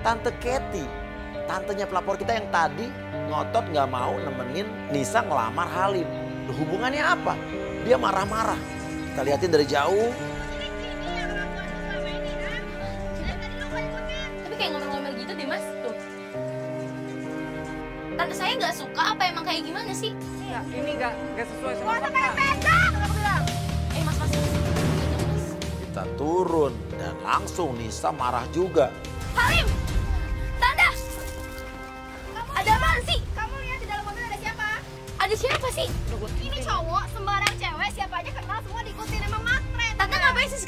Tante Kathy, tantenya pelapor kita yang tadi ngotot nggak mau nemenin Nisa ngelamar Halim. Hubungannya apa? Dia marah-marah. Kita liatin dari jauh. Tapi kayak ngomel-ngomel gitu deh mas, tuh. Tante saya nggak suka apa emang kayak gimana sih? Ya, ini nggak sesuai sama fakta. Mas. Kita turun dan langsung Nisa marah juga. Halim! Tanda! Ada apaan sih? Kamu lihat di dalam mobil ada siapa? Ada siapa sih? Ini cowok, sembarang cewek, siapa aja kenal semua diikutin, emang matre. Tante ngapain sih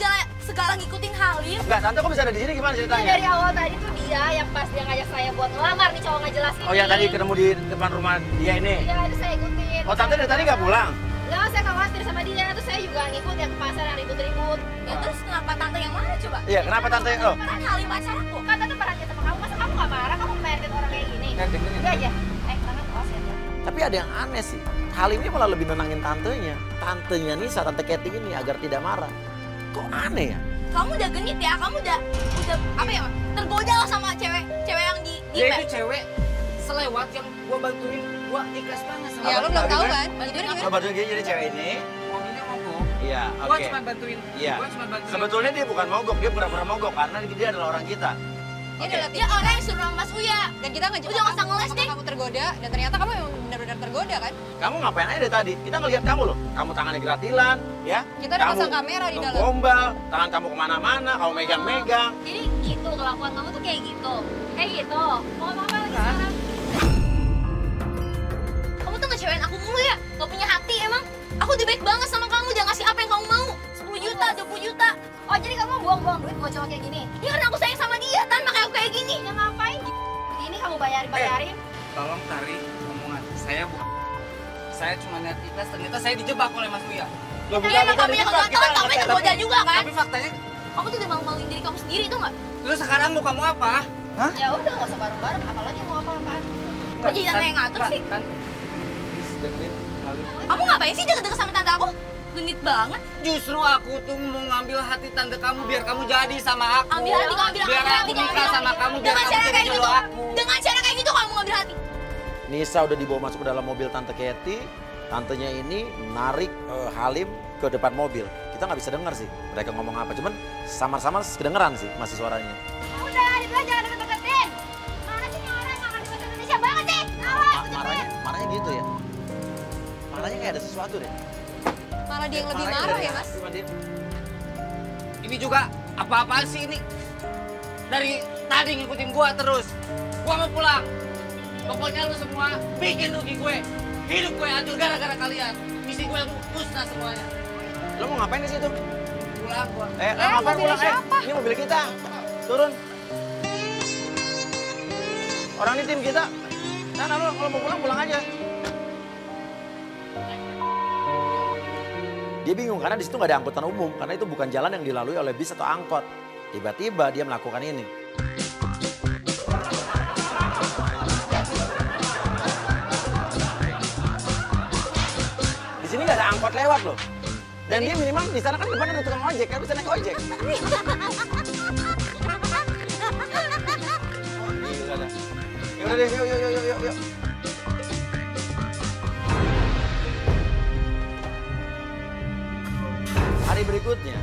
segala ngikutin Halim? Enggak, Tante kok bisa ada di sini gimana Iya, ceritanya? dari awal tadi tuh dia yang pas dia ngajak saya buat ngelamar nih cowok nggak jelas ini. Oh yang tadi ketemu di depan rumah dia ini? Iya, itu saya ikutin. Oh Tante dari tadi nggak pulang? Enggak, saya khawatir sama dia, terus saya juga ngikut yang ke pasar yang ribut-ribut. Ya terus kenapa tante yang marah coba? Iya, kenapa Tante? Oh, Kan Halim pacar aku. Kan tante perhatian sama kamu, masa kamu nggak marah? Kamu ngeliatin orang kayak gini. Kan dengerin. Udah aja. Tangan awas ya. tapi ada yang aneh sih. Halim ini malah lebih nenangin tantenya. Tantenya Nisa, Tante Kathy ini agar tidak marah. Kok aneh ya? Kamu udah genit ya, kamu udah apa ya? Tergoda lah sama cewek yang di Dia itu cewek selewat yang gua bantuin, gua ikhlas banget sama Ya, dia. lu belum tahu kan? Bantuin Oh, gimana? bantuin gini jadi cewek ini. Mobilnya mogok. Iya, Gua oke. cuma bantuin. Iya. Gua cuma bantuin. Sebetulnya dia bukan mogok, dia pura-pura mogok karena dia adalah orang kita. Dia adalah dia orang yang suruh sama Mas Uya. Dan kita ngejebak Udah nggak usah ngeles apakah deh. kamu tergoda, dan ternyata kamu memang benar-benar tergoda kan? Kamu ngapain aja dari tadi? Kita ngelihat kamu loh. Kamu tangannya geratilan, ya. Kita udah Kamu pasang kamera di dalam. gombal, tangan kamu kemana-mana, kamu megang-megang. Jadi gitu kelakuan kamu tuh kayak gitu. Kayak gitu. Mau ngomong apa lagi sekarang? Kamu tuh ngecewain aku mulu ya? Gak punya hati emang? Aku udah baik banget sama kamu, udah ngasih apa yang kamu mau. 10 juta, 20 juta. Oh, jadi kamu buang-buang duit buat cowok kayak gini? Ya karena aku sayang sama dia, Tan, makanya aku kayak gini. Ya ngapain? Ini kamu bayarin. Tolong tarik omongan saya, Bu. Saya cuma lihat ikhlas, ternyata saya dijebak oleh Mas Buya. Loh, Ya emang kamu yang dijebak, gak tahu, kamu yang tergoda juga kan? Tapi faktanya, Kamu tuh udah malu-maluin diri kamu sendiri tuh gak? terus sekarang mau kamu apa? Hah? Ya udah, nggak usah bareng-bareng. Apalagi mau apa-apaan? Kok jadi tante yang ngatur sih? Kan, please dengerin Halim. Kamu ngapain sih deket-deket sama tante aku? Genit banget. Justru aku tuh mau ngambil hati tante kamu biar kamu jadi sama aku. Ambil hati, kamu bilang Biar ambil aku hati, nikah ambil sama hati. kamu, biar Dengan kamu cara jadi kayak jodoh gitu, aku. dengan cara kayak gitu kamu ngambil hati. Nisa udah dibawa masuk ke dalam mobil Tante Kathy. Tantenya ini narik Halim ke depan mobil. Kita nggak bisa dengar sih mereka ngomong apa. Cuman samar-samar kedengeran sih masih suaranya. Udah, dibilang jangan deket-deketin. Mana sih nih orang nggak ngerti bahasa Indonesia banget sih? Awas, Marahnya gitu ya. Marahnya kayak ada sesuatu deh. Malah dia yang lebih Marahnya marah dari ya mas? hati sama dia. Ini juga apa-apaan sih ini? Dari tadi ngikutin gua terus. Gua mau pulang. Pokoknya lu semua bikin rugi gue. Hidup gue hancur gara-gara kalian. Misi gue musnah semuanya. Lo mau ngapain di situ? Pulang gua. Ngapain mobilnya pulang? siapa? Ini mobil kita. Turun. Orang ini tim kita. Sana lo kalau mau pulang aja. Dia bingung karena di situ nggak ada angkutan umum karena itu bukan jalan yang dilalui oleh bis atau angkot. Tiba-tiba dia melakukan ini. Di sini nggak ada angkot lewat loh. Dan dia minimal di sana kan depan ada tukang ojek, kan bisa naik ojek. Gila dah. Yaudah deh, yuk. Hari berikutnya,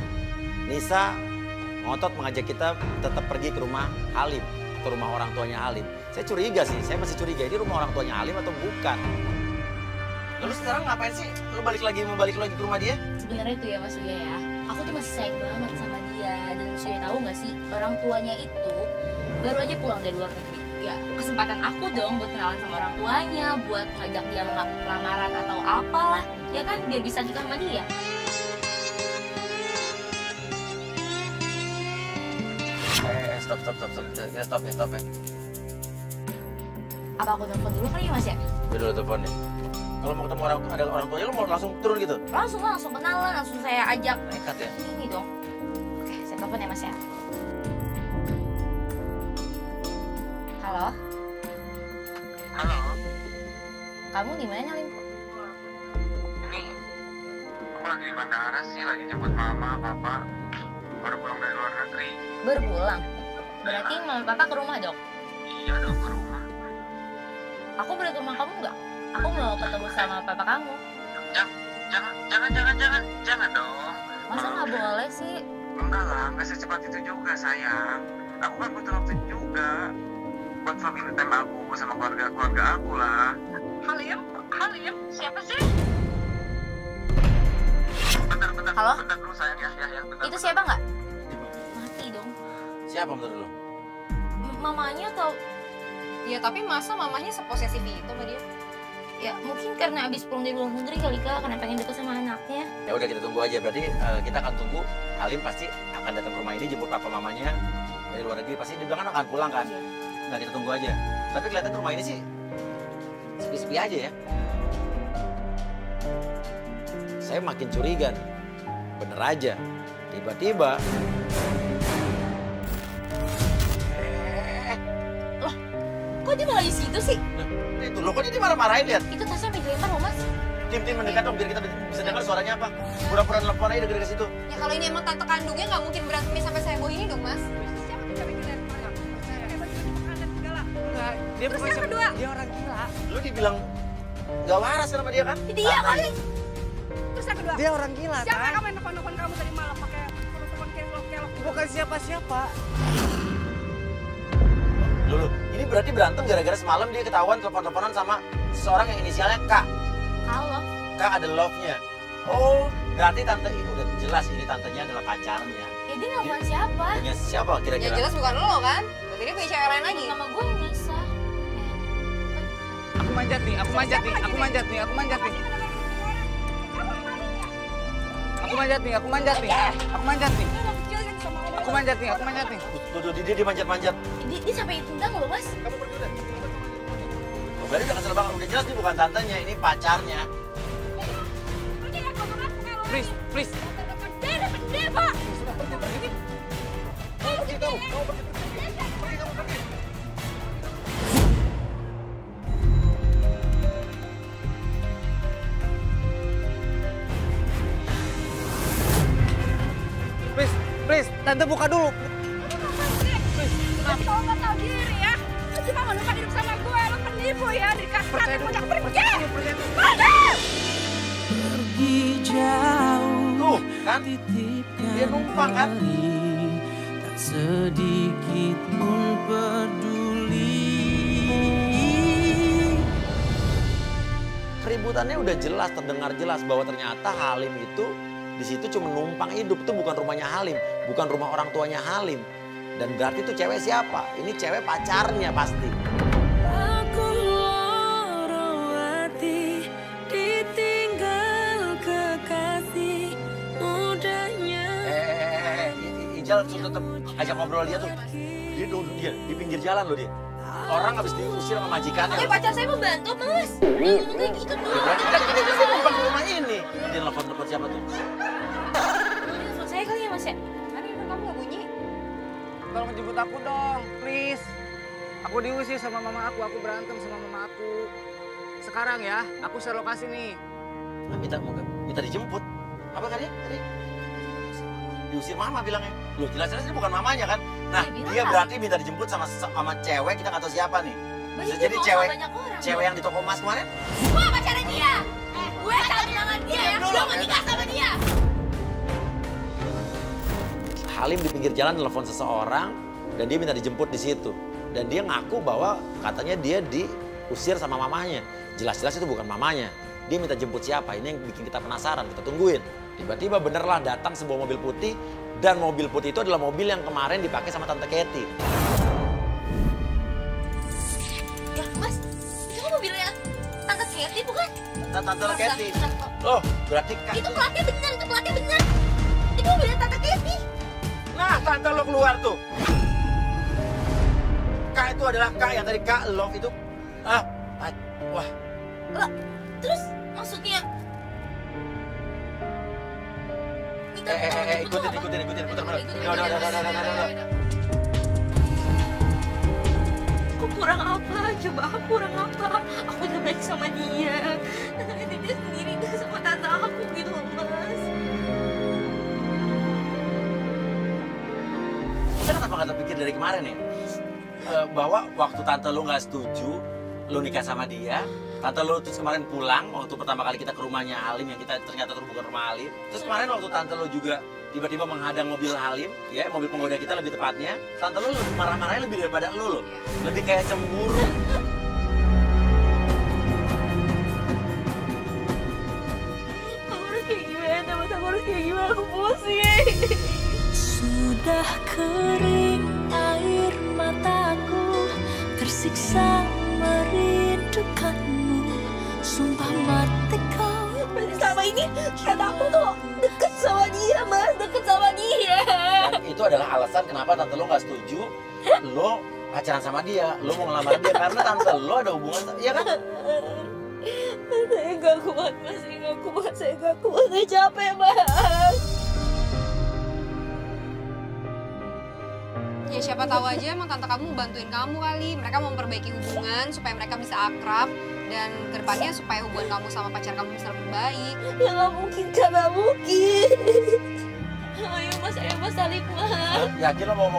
Nisa ngotot mengajak kita tetap pergi ke rumah Halim, ke rumah orang tuanya Halim. Saya curiga sih, saya masih curiga ini rumah orang tuanya Halim atau bukan. Lalu sekarang ngapain sih? Lu mau balik lagi ke rumah dia? Sebenarnya tuh ya Mas Uya ya, aku tuh masih sayang banget sama dia. Dan Mas Uya tahu nggak sih, orang tuanya itu baru aja pulang dari luar negeri. Ya kesempatan aku dong buat kenalan sama orang tuanya, buat ngajak dia lamaran atau apalah, ya kan biar bisa nikah sama dia. Stop ya. Apa aku telepon dulu kali ya Mas ya? Udah dulu teleponnya. Kalau mau ketemu ada orang tuanya lu mau langsung turun gitu? Langsung kenalan, langsung saya ajak. Nekat ya? Ini dong. Oke, saya telepon ya Mas ya. Halo, Halo, kamu di mana Lim? ini aku lagi di bandara sih, lagi jemput mama, papa, baru pulang dari luar negeri. Baru pulang. Berarti mama papa ke rumah dong? iya dong ke rumah. Aku boleh ke rumah kamu nggak? Aku mau ketemu sama papa kamu. Jangan dong. Masa nggak boleh sih? Enggak lah, nggak secepat itu juga sayang. Aku kan butuh waktu juga buat family time aku sama keluarga aku lah. Halim, siapa sih? Bentar Halo? bentar dulu sayang ya, bentar. Itu siapa nggak? Mati dong. Siapa menurut lo? Mamanya atau Ya tapi masa mamanya seposesif itu sama dia? ya mungkin karena abis pulang dari luar negeri kali Kak, karena pengen deket sama anaknya. Ya udah kita tunggu aja. Berarti kita akan tunggu. Halim pasti akan datang ke rumah ini jemput papa mamanya dari luar negeri. Pasti dia bilang kan akan pulang kan. Nah kita tunggu aja. Tapi kelihatan rumah ini sih sepi-sepi aja ya. Saya makin curiga nih. Bener aja. Tiba-tiba Kok dia malah di situ sih? itu loh, kok dia marah-marahin lihat. Itu tasnya sampai dilempar loh Mas. Tim mendekat dong biar kita bisa dengar suaranya apa. Pura-pura nelfon aja dekat situ. Ya kalau ini emang tante kandungnya nggak mungkin berantemnya sampai saya bawa ini dong mas. Dia bukan siapa kedua. Dia orang gila. Lu dibilang gak waras sama dia kan? Dia kali. Terus yang kedua, Dia orang gila siapa kan? kamu yang nelfon kamu tadi malam pakai telepon kelok-kelok? Bukan siapa-siapa. Lu, ini berarti berantem gara-gara semalam dia ketahuan telepon-teleponan sama seseorang yang inisialnya K. Halo. K ada love-nya. Oh, berarti tante ini udah jelas ini tantenya adalah pacarnya. Ya dia nelfon siapa? Punya siapa Ya kira-kira? jelas bukan lo kan? Berarti dia punya cewek lain lagi. Nama gue Nisa. Aku manjat nih. Aku manjat nih. Siapa Aku manjat nih. Tuh, dia manjat-manjat. Dia sampai tendang loh Mas. Kamu pergi udah. Oh, berarti udah kesel banget. Udah jelas ini bukan tantenya, ini pacarnya. Please. Please, tante buka dulu. Kau nggak tahu diri ya? Lu cuma mau numpang hidup sama gue, lu penipu ya, dikasih Percaya satu dulu. pergi! Pergi jauh, Tuh, kan? Dia numpang kan? tak sedikit pun peduli. Keributannya udah jelas, terdengar jelas bahwa ternyata Halim itu di situ cuma numpang hidup. Itu bukan rumahnya Halim, bukan rumah orang tuanya Halim. Dan berarti itu cewek siapa? Ini cewek pacarnya pasti. Aku loro hati, ditinggal kekasih mudanya. Ijal tetap ajak ngobrol dia tuh. Dia duduk dia di pinggir jalan loh dia. Orang habis diusir sama majikannya. Oke pacar saya membantu Mas. Ngomong kayak gitu tuh. Kan dia pasti numpang ke rumah ini. Dia nelfon siapa tuh? Telepon saya kali ya Mas ya? Kan ini kamu nggak bunyi. Tolong jemput aku dong, please. Aku diusir sama mama aku berantem sama mama aku. Sekarang ya, aku share lokasi nih. Nah, minta dijemput. Apa tadi? Diusir mama bilangnya. Loh jelas-jelas ini bukan mamanya kan? Nah Ya, bilang dia lah. berarti minta dijemput sama cewek, kita nggak tahu siapa nih. Bisa jadi cewek yang di toko emas kemarin. Gue pacarnya dia. Gue tangan dia ya. Gue mau nikah sama dia. Halim di pinggir jalan telepon seseorang dan dia minta dijemput di situ. Dan dia ngaku bahwa katanya dia diusir sama mamanya. Jelas-jelas itu bukan mamanya. Dia minta jemput siapa? Ini yang bikin kita penasaran, kita tungguin. Tiba-tiba benerlah datang sebuah mobil putih dan mobil putih itu adalah mobil yang kemarin dipakai sama Tante Katy. Ya Mas, itu kan mobilnya Tante Katy bukan? Tante Katy. Loh, berarti Kak. Itu platnya benar. Itu mobilnya Tante Katy. Nah, tante lo keluar tuh. Kak itu adalah Kak yang tadi Kak love itu. Wah. Lah, terus maksudnya Ikutin. Udah. Aku kurang apa? Coba aku kurang apa? Aku udah baik sama dia. Tapi dia sendiri udah sama tante aku gitu loh Mas. Kita kenapa nggak terpikir dari kemarin ya? bahwa waktu tante lo nggak setuju, lo nikah sama dia, tante lo terus kemarin pulang waktu pertama kali kita ke rumahnya Halim yang kita ternyata bukan rumah Halim. Terus kemarin waktu tante lo juga tiba-tiba menghadang mobil Halim, ya mobil penggoda kita lebih tepatnya, tante lo marah-marahnya lebih daripada lo, lebih kayak cemburu. Aku harus kayak gimana? Aku pusing. Sudah kering air mataku, tersiksa merindukanmu. Sumpah mati kau. Berarti selama ini kata aku tuh deket sama dia, Mas, deket sama dia. Dan itu adalah alasan kenapa tante lo nggak setuju lo pacaran sama dia, lo mau ngelamar dia karena tante lo ada hubungan, ya kan? Saya nggak kuat, Mas, saya nggak kuat, saya capek, Mas. Ya siapa tahu aja emang tante kamu bantuin kamu kali. Mereka mau memperbaiki hubungan supaya mereka bisa akrab dan kedepannya supaya hubungan kamu sama pacar kamu bisa lebih baik. Ya nggak mungkin, Kak, nggak mungkin. Ayo Mas salib, Mas. Yakin lo mau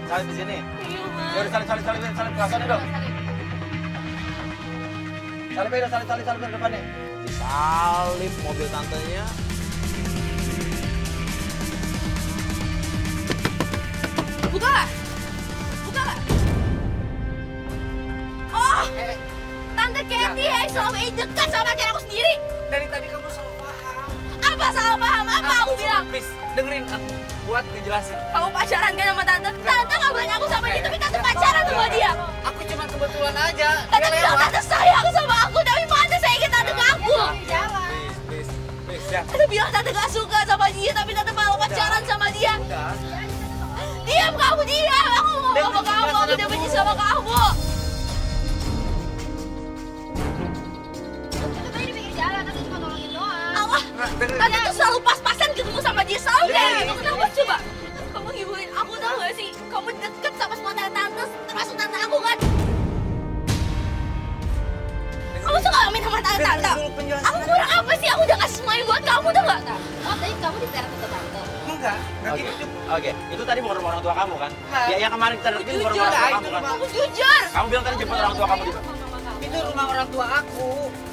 salib di sini? Ayo, Mas. Ya udah salib ke sana dong. Salib ke depannya. Disalib mobil tantenya. Buka lah! Oh, Tante Candy ya selama ini dekat sama pacar aku sendiri. Dari tadi kamu salah paham. Apa salah paham? Apa aku bilang? Please, dengerin aku buat ngejelasin. Kamu pacaran kan sama Tante? Tante nggak bilang aku sama dia, tapi Tante pacaran sama dia. Aku cuma kebetulan aja. Tante bilang Tante sayang sama aku, tapi mana saya ingin Tante ke aku? Please, ya. Tante bilang Tante gak suka sama dia, tapi Tante malah pacaran sama dia. Udah. Diam kamu, diam. Aku mau sama kamu, aku udah benci sama kamu. Tadi di pinggir jalan, tadi cuma nolongin doang. Allah, Tante tuh selalu pas-pasan ketemu sama dia, selalu kayak gitu. Kenapa coba? Kamu ngibulin aku, tau gak sih? Kamu deket sama semua tante, termasuk tante aku kan? Kamu suka main sama tante-tante? Aku kurang apa sih? Aku udah ngasih semuanya buat kamu, tau gak? Oh, tadi kamu diteror tante-tante. Enggak gitu. Oke, itu tadi bukan rumah orang tua kamu kan? Ya, yang kemarin kita deketin bukan rumah orang tua kamu kan? Kamu jujur. Kamu bilang tadi jemput orang tua kamu di mana? Itu rumah orang tua aku.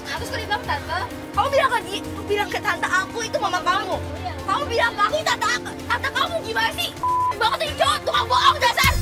Terus kau bilang tante, kamu bilang ke dia, bilang ke tante aku itu mama kamu. Kamu bilang ke aku tante kamu gimana sih? Banget tuh cowok tukang bohong dasar.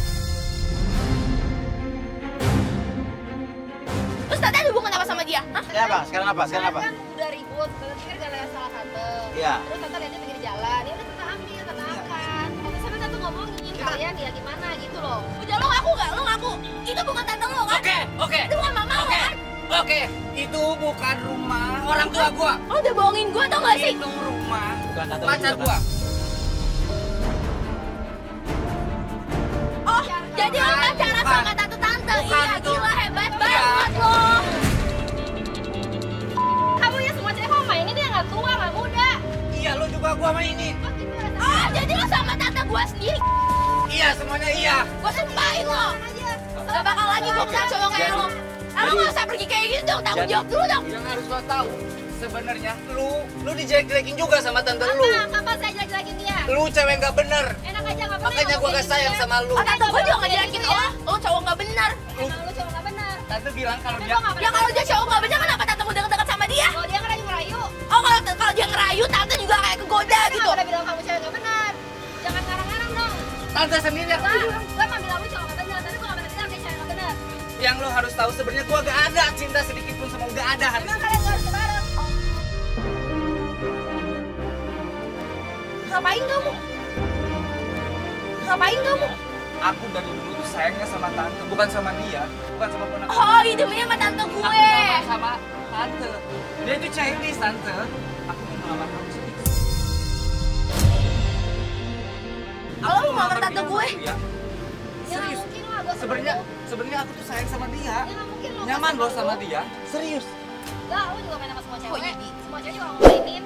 Terus tante ada hubungan apa sama dia? Hah? Sekarang apa? Kan udah ribut, tante pikir gara-gara salah tante. Iya. Terus tante lihatnya pinggir jalan, ya udah tante ambil, tante angkat. Tapi sampai tante ngomongin kalian ya gimana gitu loh. Udah lo ngaku gak? Lo ngaku. Itu bukan tante lo kan? Oke. Itu bukan mama lo kan? Oke, itu bukan rumah orang tua gua. Lo udah bohongin gue tau gak sih? Itu rumah Bukan tante pacar juga, gua. Oh, jadi lo pacaran sama tante-tante? Bukan Iya, itu. gila hebat banget lo. Kamu ya semua cewek kamu mainin dia nggak tua, nggak muda. Iya, lu juga gua mainin. Oh, gitu rasanya. Oh, jadi lo sama tante gue sendiri? Iya, semuanya iya. Gue sumpahin lo. Gak bakal lagi gue kenal cowok kayak lo. Lo gak usah pergi kayak gitu dong, tanggung jawab dulu dong. Yang harus lo tahu, sebenarnya lu dijelek-jelekin juga sama tante lu. Apa saya jelek-jelekin dia? Lu cewek nggak bener. Enak aja nggak pernah. Makanya gua gak sayang sama lu. Oh, tante gue juga ngejelekin lo. Lo cowok gak benar. Emang lu cowok nggak benar. Tante bilang kalau Tapi dia gua nggak Ya pernah. kalau dia cowok gak benar, kenapa tante gue deket-deket sama dia? Kalau dia ngerayu-ngerayu, Oh, kalau dia ngerayu, tante juga kayak kegoda saya gitu. nggak pernah bilang kamu cewek nggak benar. Jangan ngarang-ngarang dong. tante sendiri yang Bang, gue emang bilang lu cowok nggak benar, tapi gue nggak pernah bilang dia cewek nggak benar. yang lo harus tahu sebenarnya gua gak ada cinta sedikit pun sama gak ada hati. Emang kalian nggak harus bareng. Ngapain kamu? Ngapain kamu? Aku dari dulu tuh sayangnya sama tante, bukan sama dia, bukan sama ponakan. Oh, hidupnya sama tante Aku gue. sama tante. Dia itu Chinese tante. Aku mau melamar kamu sendiri. Lo mau ngelamar tante gue? Ya. Ya nggak Serius. mungkin lah, gue Sebenarnya aku tuh sayang sama dia. Ya nggak mungkin lo. Nyaman loh sama dia. Serius. Enggak, lu juga main sama semua Oh, cewek. jadi. Semua cewek juga mau mainin.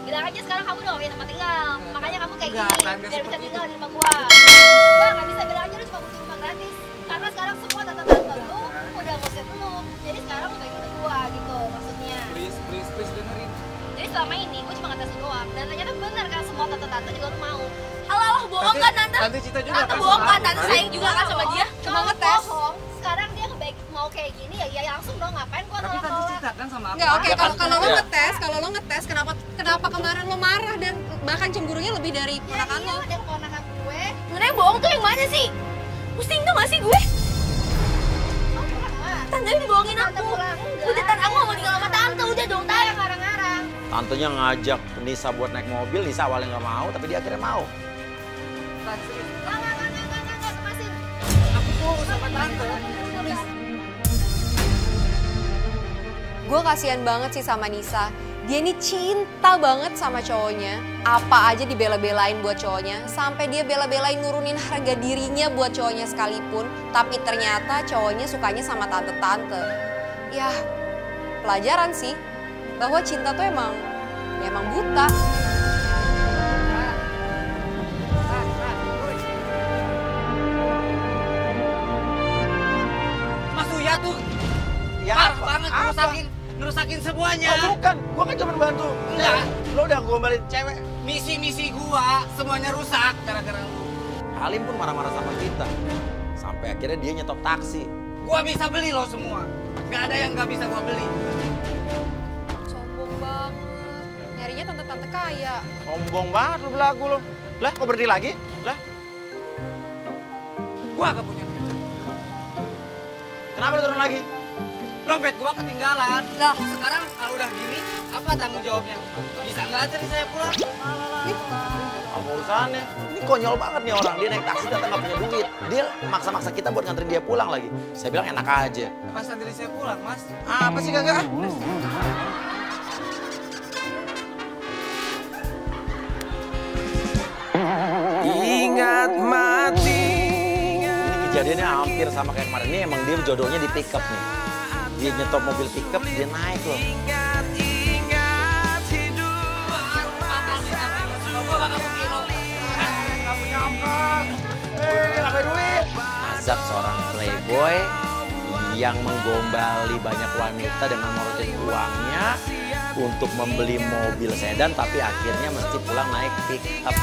Bilang aja sekarang kamu udah gak punya tempat tinggal. Makanya kamu kayak Enggak, gini. kan, Biar seperti bisa itu. tinggal di rumah gua. Enggak, gak bisa. Bilang aja lu cuma butuh rumah gratis. Karena sekarang semua tante-tante lu udah ngusir lu. Jadi sekarang lu bagi rumah gua gitu maksudnya. Please dengerin. Jadi selama ini gua cuma ngetes lu doang. Dan ternyata bener kan semua tante-tante juga lu mau. Halo, bohong kan tante? Tante Cita juga Tante kan bohong sama kan? aku, Tante kan? sayang juga kan sama dia? Cuma ngetes. Bohong. gini ya langsung dong, ngapain gua Tapi tadi nolak-nolak. cerita kan sama aku. Nggak, oke, Ya kan, kalau lo iya. ngetes, kenapa kemarin lo marah dan bahkan cemburunya lebih dari Ya ponakan iya, lo? ada keponakan gue. Sebenarnya yang bohong tuh yang mana sih? Pusing tuh gak sih gue? Oh, pulang mah. Tante yang bohongin Tante aku. pulang, enggak. Udah tante aku gak mau tinggal sama tante, udah dong Tante tante. yang ngarang-ngarang. Tantenya ngajak Nisa buat naik mobil, Nisa awalnya nggak mau, tapi dia akhirnya mau. Enggak, lepasin. Aku bohong sama tante. Gue kasihan banget sih sama Nisa. Dia ini cinta banget sama cowoknya. Apa aja dibela-belain buat cowoknya. Sampai dia bela-belain nurunin harga dirinya buat cowoknya sekalipun. Tapi ternyata cowoknya sukanya sama tante-tante. Ya, pelajaran sih. Bahwa cinta tuh emang buta. Mas Uya tuh Ya, parah apa? banget ngerusakin semuanya. Oh bukan, gua kan cuma bantu. Enggak. Lo udah gombalin cewek. Misi-misi gua semuanya rusak gara-gara lu. Halim pun marah-marah sama kita. Sampai akhirnya dia nyetop taksi. Gua bisa beli lo semua. Gak ada yang gak bisa gua beli. Sombong banget. Nyarinya tante-tante kaya. Sombong banget lu belagu lo. Lah, kok berhenti lagi? Lah, Gua gak punya duit. kenapa lu turun lagi? Dompet gua ketinggalan. Lah, sekarang kalau udah gini, apa tanggung jawabnya? Bisa nggak aja nih saya pulang? Apa urusannya? Ini konyol banget nih orang. Dia naik taksi ternyata nggak punya duit. Dia maksa-maksa kita buat nganterin dia pulang lagi. Saya bilang enak aja. Pas diri saya pulang, Mas. Apa sih kagak? Ingat mati. Ini kejadiannya hampir sama kayak kemarin. Ini emang dia jodohnya di pick up nih. Dia nyetop mobil pick up, dia naik loh. Ingat hidup. Gua bakal bikin lo. Nggak punya ongkos. Ngapain duit? Azab seorang playboy yang menggombali banyak wanita dengan morotin uangnya untuk membeli mobil sedan, tapi akhirnya mesti pulang naik pick up.